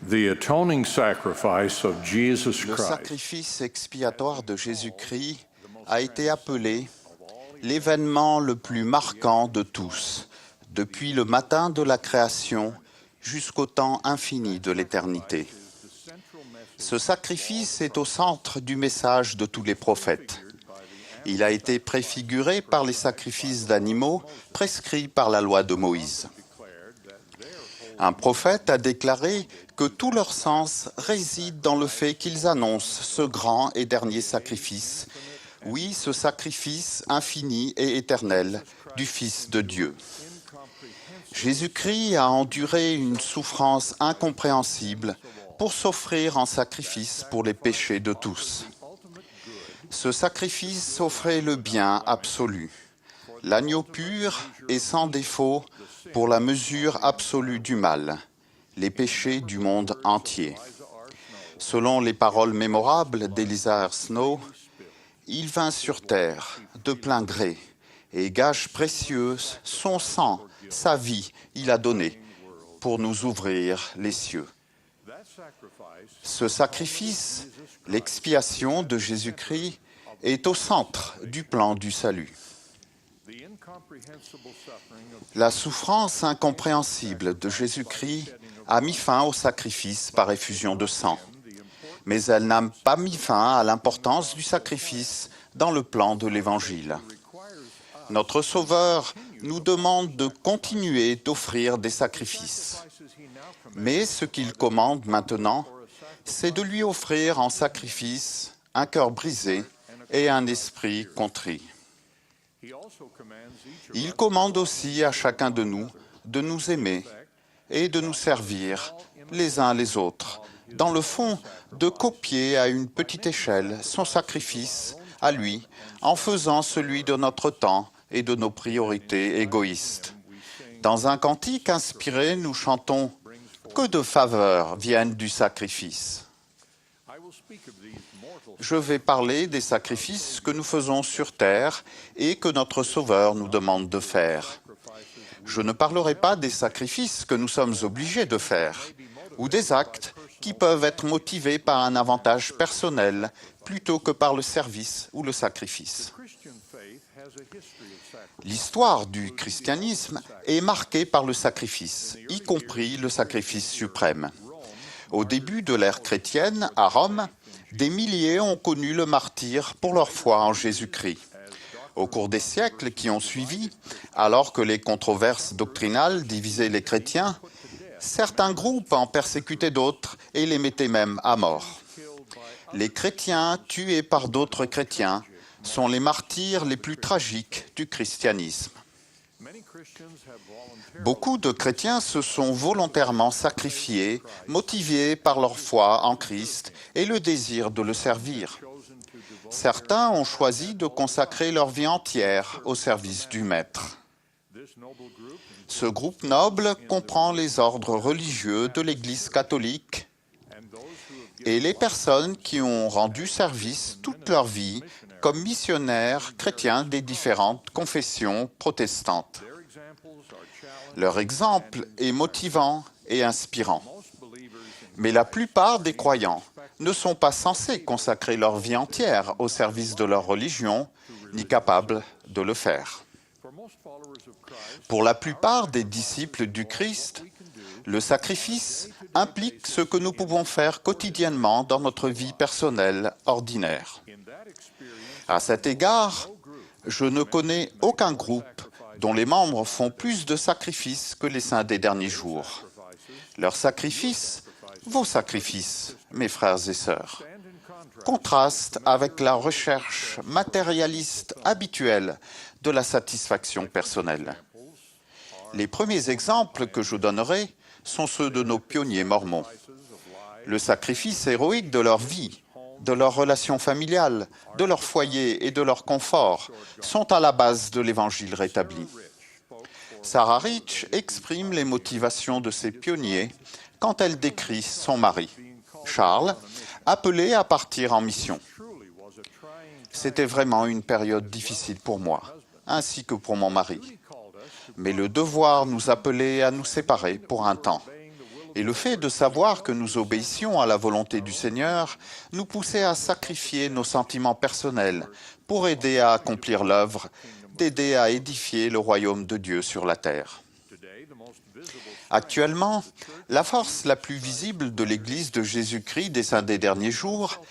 The atoning sacrifice of Jesus Le Christ sacrifice expiatoire de Jésus-Christ a été appelé l'événement le plus marquant de tous, depuis le matin de la création jusqu'au temps infini de l'éternité. Ce sacrifice est au centre du message de tous les prophètes. Il a été préfiguré par les sacrifices d'animaux prescrits par la loi de Moïse. Un prophète a déclaré que tout leur sens réside dans le fait qu'ils annoncent ce grand et dernier sacrifice, oui, ce sacrifice infini et éternel du Fils de Dieu. Jésus-Christ a enduré une souffrance incompréhensible pour s'offrir en sacrifice pour les péchés de tous. Ce sacrifice offrait le bien absolu, l'agneau pur et sans défaut pour la mesure absolue du mal, les péchés du monde entier. Selon les paroles mémorables d'Eliza Snow, il vint sur terre de plein gré et gage précieux, son sang, sa vie, il a donné pour nous ouvrir les cieux. Ce sacrifice, l'expiation de Jésus-Christ, est au centre du plan du salut. La souffrance incompréhensible de Jésus-Christ a mis fin au sacrifice par effusion de sang, mais elle n'a pas mis fin à l'importance du sacrifice dans le plan de l'Évangile. Notre Sauveur nous demande de continuer d'offrir des sacrifices. Mais ce qu'il commande maintenant, c'est de lui offrir en sacrifice un cœur brisé et un esprit contrit. Il commande aussi à chacun de nous aimer et de nous servir les uns les autres, dans le fond, de copier à une petite échelle son sacrifice à lui, en faisant celui de notre temps et de nos priorités égoïstes. Dans un cantique inspiré, nous chantons « Que de faveurs viennent du sacrifice ». Je vais parler des sacrifices que nous faisons sur terre et que notre Sauveur nous demande de faire. Je ne parlerai pas des sacrifices que nous sommes obligés de faire, ou des actes qui peuvent être motivés par un avantage personnel plutôt que par le service ou le sacrifice. L'histoire du christianisme est marquée par le sacrifice, y compris le sacrifice suprême. Au début de l'ère chrétienne, à Rome, des milliers ont connu le martyre pour leur foi en Jésus-Christ. Au cours des siècles qui ont suivi, alors que les controverses doctrinales divisaient les chrétiens, certains groupes en persécutaient d'autres et les mettaient même à mort. Les chrétiens tués par d'autres chrétiens sont les martyrs les plus tragiques du christianisme. Beaucoup de chrétiens se sont volontairement sacrifiés, motivés par leur foi en Christ et le désir de le servir. Certains ont choisi de consacrer leur vie entière au service du Maître. Ce groupe noble comprend les ordres religieux de l'Église catholique et les personnes qui ont rendu service toute leur vie comme missionnaires chrétiens des différentes confessions protestantes. Leur exemple est motivant et inspirant. Mais la plupart des croyants ne sont pas censés consacrer leur vie entière au service de leur religion, ni capables de le faire. Pour la plupart des disciples du Christ, le sacrifice implique ce que nous pouvons faire quotidiennement dans notre vie personnelle ordinaire. À cet égard, je ne connais aucun groupe dont les membres font plus de sacrifices que les saints des derniers jours. Leurs sacrifices, vos sacrifices, mes frères et sœurs, contrastent avec la recherche matérialiste habituelle de la satisfaction personnelle. Les premiers exemples que je donnerai sont ceux de nos pionniers mormons. Le sacrifice héroïque de leur vie, de leurs relations familiales, de leur foyer et de leur confort sont à la base de l'Évangile rétabli. Sarah Rich exprime les motivations de ces pionniers quand elle décrit son mari, Charles, appelé à partir en mission. C'était vraiment une période difficile pour moi, ainsi que pour mon mari. Mais le devoir nous appelait à nous séparer pour un temps. Et le fait de savoir que nous obéissions à la volonté du Seigneur nous poussait à sacrifier nos sentiments personnels pour aider à accomplir l'œuvre, d'aider à édifier le royaume de Dieu sur la terre. Actuellement, la force la plus visible de l'Église de Jésus-Christ des Saints des Derniers Jours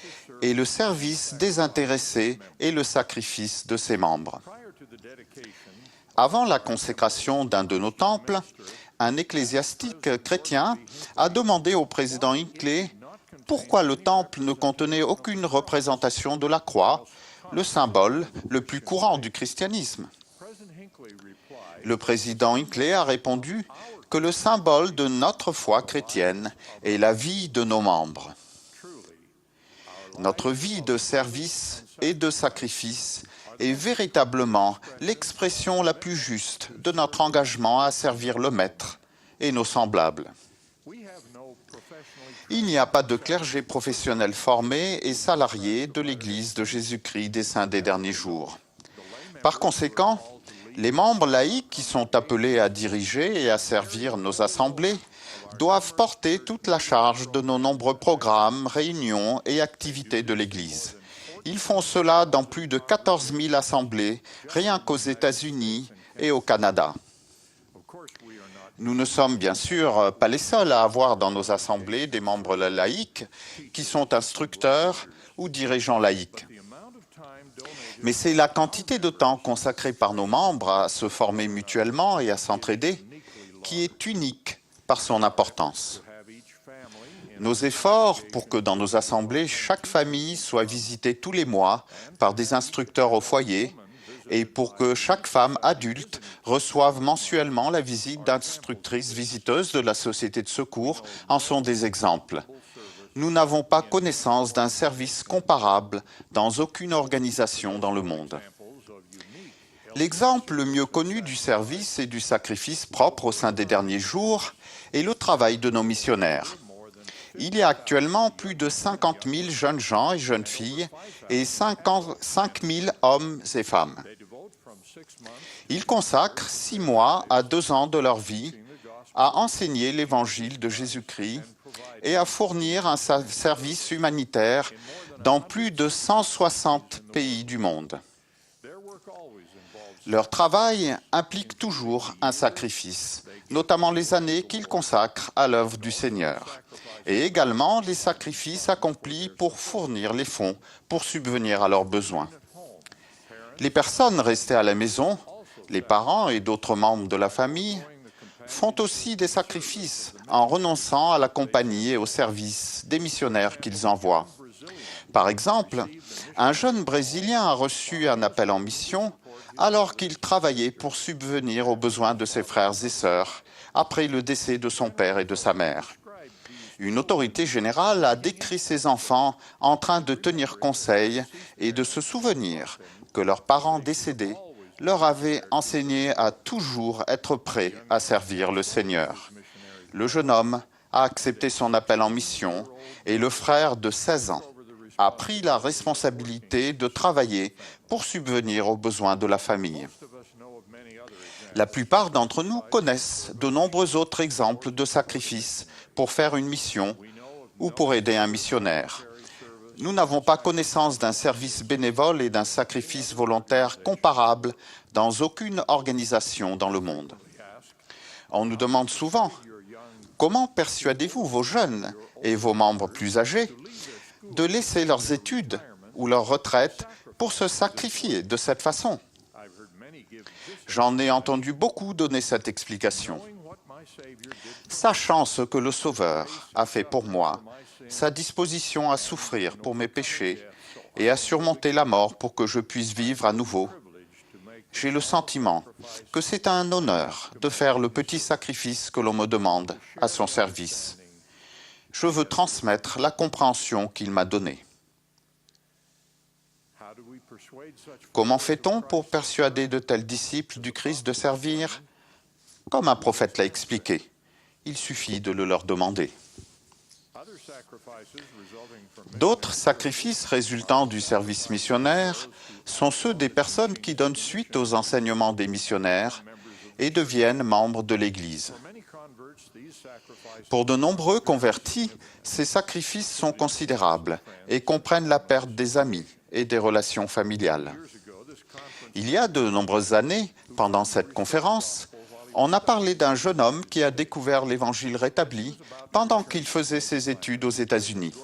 est le service désintéressé et le sacrifice de ses membres. Avant la consécration d'un de nos temples, un ecclésiastique chrétien a demandé au président Hinckley pourquoi le temple ne contenait aucune représentation de la croix, le symbole le plus courant du christianisme. Le président Hinckley a répondu que le symbole de notre foi chrétienne est la vie de nos membres. Notre vie de service et de sacrifice est véritablement l'expression la plus juste de notre engagement à servir le Maître et nos semblables. Il n'y a pas de clergé professionnel formé et salarié de l'Église de Jésus-Christ des Saints des Derniers Jours. Par conséquent, les membres laïcs qui sont appelés à diriger et à servir nos assemblées doivent porter toute la charge de nos nombreux programmes, réunions et activités de l'Église. Ils font cela dans plus de 14 000 assemblées, rien qu'aux États-Unis et au Canada. Nous ne sommes bien sûr pas les seuls à avoir dans nos assemblées des membres laïcs qui sont instructeurs ou dirigeants laïcs. Mais c'est la quantité de temps consacrée par nos membres à se former mutuellement et à s'entraider qui est unique par son importance. Nos efforts pour que dans nos assemblées, chaque famille soit visitée tous les mois par des instructeurs au foyer et pour que chaque femme adulte reçoive mensuellement la visite d'instructrices visiteuses de la Société de secours en sont des exemples. Nous n'avons pas connaissance d'un service comparable dans aucune organisation dans le monde. L'exemple le mieux connu du service et du sacrifice propre au sein des derniers jours est le travail de nos missionnaires. Il y a actuellement plus de 50 000 jeunes gens et jeunes filles et 5 000 hommes et femmes. Ils consacrent 6 mois à 2 ans de leur vie à enseigner l'Évangile de Jésus-Christ et à fournir un service humanitaire dans plus de 160 pays du monde. Leur travail implique toujours un sacrifice, notamment les années qu'ils consacrent à l'œuvre du Seigneur, et également les sacrifices accomplis pour fournir les fonds pour subvenir à leurs besoins. Les personnes restées à la maison, les parents et d'autres membres de la famille, font aussi des sacrifices en renonçant à la compagnie et au service des missionnaires qu'ils envoient. Par exemple, un jeune Brésilien a reçu un appel en mission alors qu'il travaillait pour subvenir aux besoins de ses frères et sœurs après le décès de son père et de sa mère. Une autorité générale a décrit ses enfants en train de tenir conseil et de se souvenir que leurs parents décédés leur avaient enseigné à toujours être prêts à servir le Seigneur. Le jeune homme a accepté son appel en mission et le frère de 16 ans a pris la responsabilité de travailler pour subvenir aux besoins de la famille. La plupart d'entre nous connaissent de nombreux autres exemples de sacrifices pour faire une mission ou pour aider un missionnaire. Nous n'avons pas connaissance d'un service bénévole et d'un sacrifice volontaire comparable dans aucune organisation dans le monde. On nous demande souvent, comment persuadez-vous vos jeunes et vos membres plus âgés de laisser leurs études ou leur retraite pour se sacrifier de cette façon? J'en ai entendu beaucoup donner cette explication. Sachant ce que le Sauveur a fait pour moi, sa disposition à souffrir pour mes péchés et à surmonter la mort pour que je puisse vivre à nouveau, j'ai le sentiment que c'est un honneur de faire le petit sacrifice que l'on me demande à son service. Je veux transmettre la compréhension qu'il m'a donnée. Comment fait-on pour persuader de tels disciples du Christ de servir? Comme un prophète l'a expliqué, il suffit de le leur demander. D'autres sacrifices résultant du service missionnaire sont ceux des personnes qui donnent suite aux enseignements des missionnaires et deviennent membres de l'Église. Pour de nombreux convertis, ces sacrifices sont considérables et comprennent la perte des amis et des relations familiales. Il y a de nombreuses années, pendant cette conférence, on a parlé d'un jeune homme qui a découvert l'Évangile rétabli pendant qu'il faisait ses études aux États-Unis.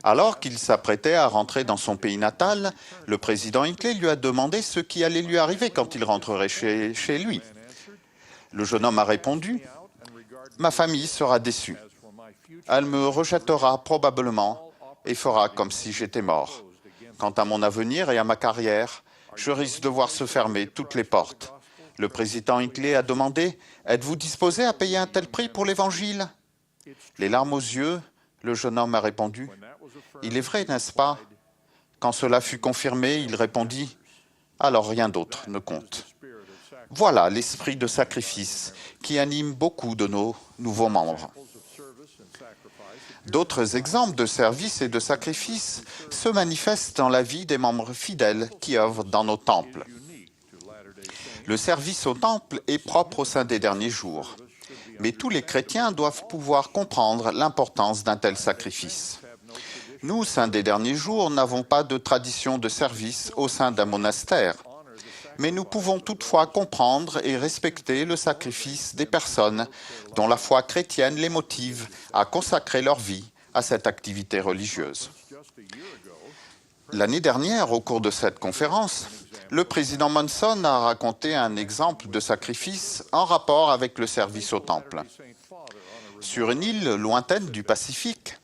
Alors qu'il s'apprêtait à rentrer dans son pays natal, le président Hinckley lui a demandé ce qui allait lui arriver quand il rentrerait chez lui. Le jeune homme a répondu « Ma famille sera déçue. Elle me rejettera probablement et fera comme si j'étais mort. Quant à mon avenir et à ma carrière, je risque de voir se fermer toutes les portes. » Le président Hinckley a demandé « Êtes-vous disposé à payer un tel prix pour l'Évangile ?» Les larmes aux yeux, le jeune homme a répondu « Il est vrai, n'est-ce pas ?» Quand cela fut confirmé, il répondit « Alors rien d'autre ne compte. » Voilà l'esprit de sacrifice qui anime beaucoup de nos nouveaux membres. D'autres exemples de service et de sacrifice se manifestent dans la vie des membres fidèles qui œuvrent dans nos temples. Le service au temple est propre au sein des derniers jours, mais tous les chrétiens doivent pouvoir comprendre l'importance d'un tel sacrifice. Nous, saints des derniers jours, n'avons pas de tradition de service au sein d'un monastère, mais nous pouvons toutefois comprendre et respecter le sacrifice des personnes dont la foi chrétienne les motive à consacrer leur vie à cette activité religieuse. L'année dernière, au cours de cette conférence, le président Monson a raconté un exemple de sacrifice en rapport avec le service au temple. Sur une île lointaine du Pacifique,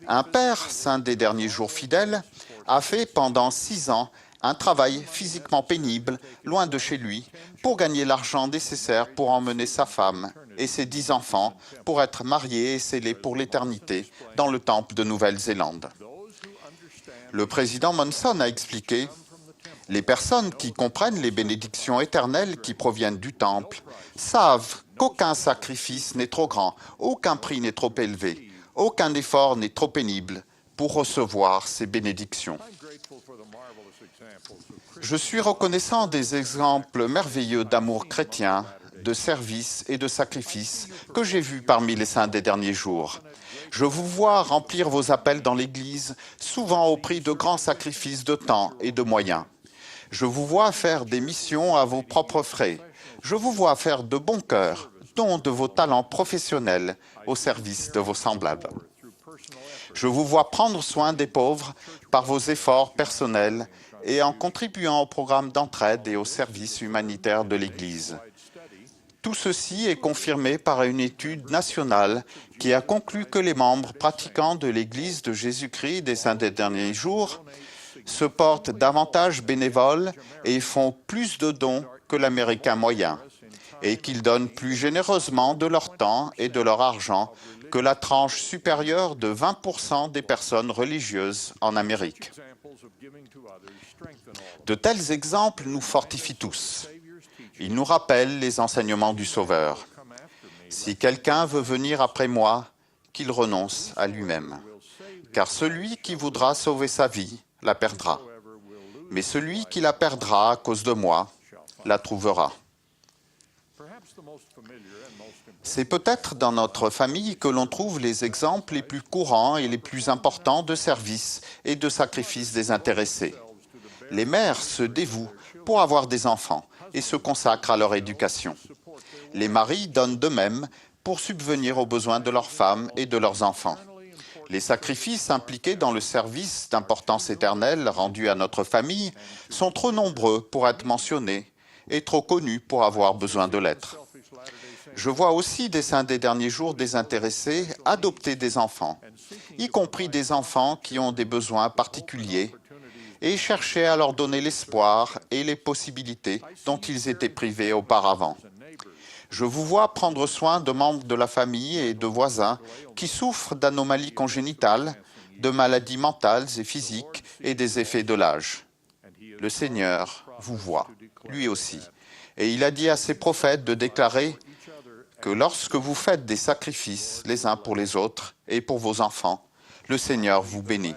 un père, saint des derniers jours fidèle, a fait pendant 6 ans un travail physiquement pénible, loin de chez lui, pour gagner l'argent nécessaire pour emmener sa femme et ses 10 enfants pour être mariés et scellés pour l'éternité dans le temple de Nouvelle-Zélande. Le président Monson a expliqué « Les personnes qui comprennent les bénédictions éternelles qui proviennent du temple savent qu'aucun sacrifice n'est trop grand, aucun prix n'est trop élevé, aucun effort n'est trop pénible pour recevoir ces bénédictions. » Je suis reconnaissant des exemples merveilleux d'amour chrétien, de service et de sacrifice que j'ai vus parmi les saints des derniers jours. Je vous vois remplir vos appels dans l'Église, souvent au prix de grands sacrifices de temps et de moyens. Je vous vois faire des missions à vos propres frais. Je vous vois faire de bon cœur, don de vos talents professionnels au service de vos semblables. Je vous vois prendre soin des pauvres par vos efforts personnels et en contribuant au programme d'entraide et au service humanitaire de l'Église. Tout ceci est confirmé par une étude nationale qui a conclu que les membres pratiquants de l'Église de Jésus-Christ des Saints des Derniers Jours se portent davantage bénévoles et font plus de dons que l'Américain moyen, et qu'ils donnent plus généreusement de leur temps et de leur argent que la tranche supérieure de 20% des personnes religieuses en Amérique. De tels exemples nous fortifient tous. Ils nous rappellent les enseignements du Sauveur. Si quelqu'un veut venir après moi, qu'il renonce à lui-même. Car celui qui voudra sauver sa vie la perdra. Mais celui qui la perdra à cause de moi la trouvera. C'est peut-être dans notre famille que l'on trouve les exemples les plus courants et les plus importants de service et de sacrifice désintéressés. Les mères se dévouent pour avoir des enfants et se consacrent à leur éducation. Les maris donnent de même pour subvenir aux besoins de leurs femmes et de leurs enfants. Les sacrifices impliqués dans le service d'importance éternelle rendu à notre famille sont trop nombreux pour être mentionnés et trop connus pour avoir besoin de l'être. Je vois aussi des saints des derniers jours désintéressés adopter des enfants, y compris des enfants qui ont des besoins particuliers, et chercher à leur donner l'espoir et les possibilités dont ils étaient privés auparavant. Je vous vois prendre soin de membres de la famille et de voisins qui souffrent d'anomalies congénitales, de maladies mentales et physiques et des effets de l'âge. Le Seigneur vous voit, lui aussi, et il a dit à ses prophètes de déclarer que lorsque vous faites des sacrifices les uns pour les autres et pour vos enfants, le Seigneur vous bénit.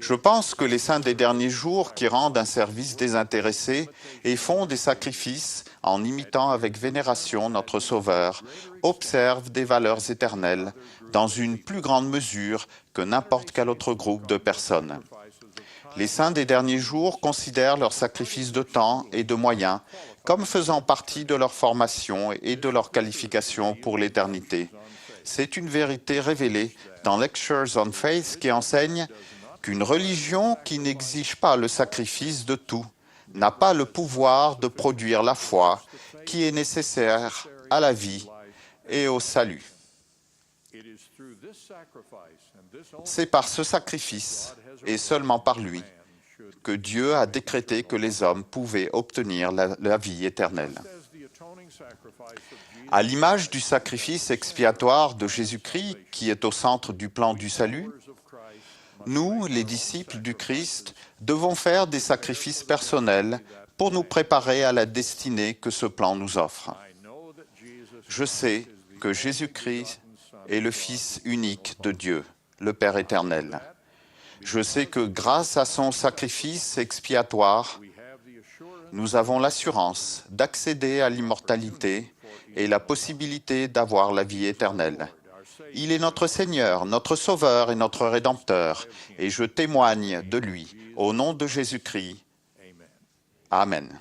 Je pense que les saints des derniers jours qui rendent un service désintéressé et font des sacrifices en imitant avec vénération notre Sauveur observent des valeurs éternelles dans une plus grande mesure que n'importe quel autre groupe de personnes. Les saints des derniers jours considèrent leur sacrifice de temps et de moyens comme faisant partie de leur formation et de leur qualification pour l'éternité. C'est une vérité révélée dans Lectures on Faith qui enseigne qu'une religion qui n'exige pas le sacrifice de tout n'a pas le pouvoir de produire la foi qui est nécessaire à la vie et au salut. C'est par ce sacrifice, et seulement par lui, que Dieu a décrété que les hommes pouvaient obtenir la vie éternelle. À l'image du sacrifice expiatoire de Jésus-Christ qui est au centre du plan du salut, nous, les disciples du Christ, devons faire des sacrifices personnels pour nous préparer à la destinée que ce plan nous offre. Je sais que Jésus-Christ est le Fils unique de Dieu, le Père éternel. Je sais que grâce à son sacrifice expiatoire, nous avons l'assurance d'accéder à l'immortalité et la possibilité d'avoir la vie éternelle. Il est notre Seigneur, notre Sauveur et notre Rédempteur, et je témoigne de lui, au nom de Jésus-Christ. Amen.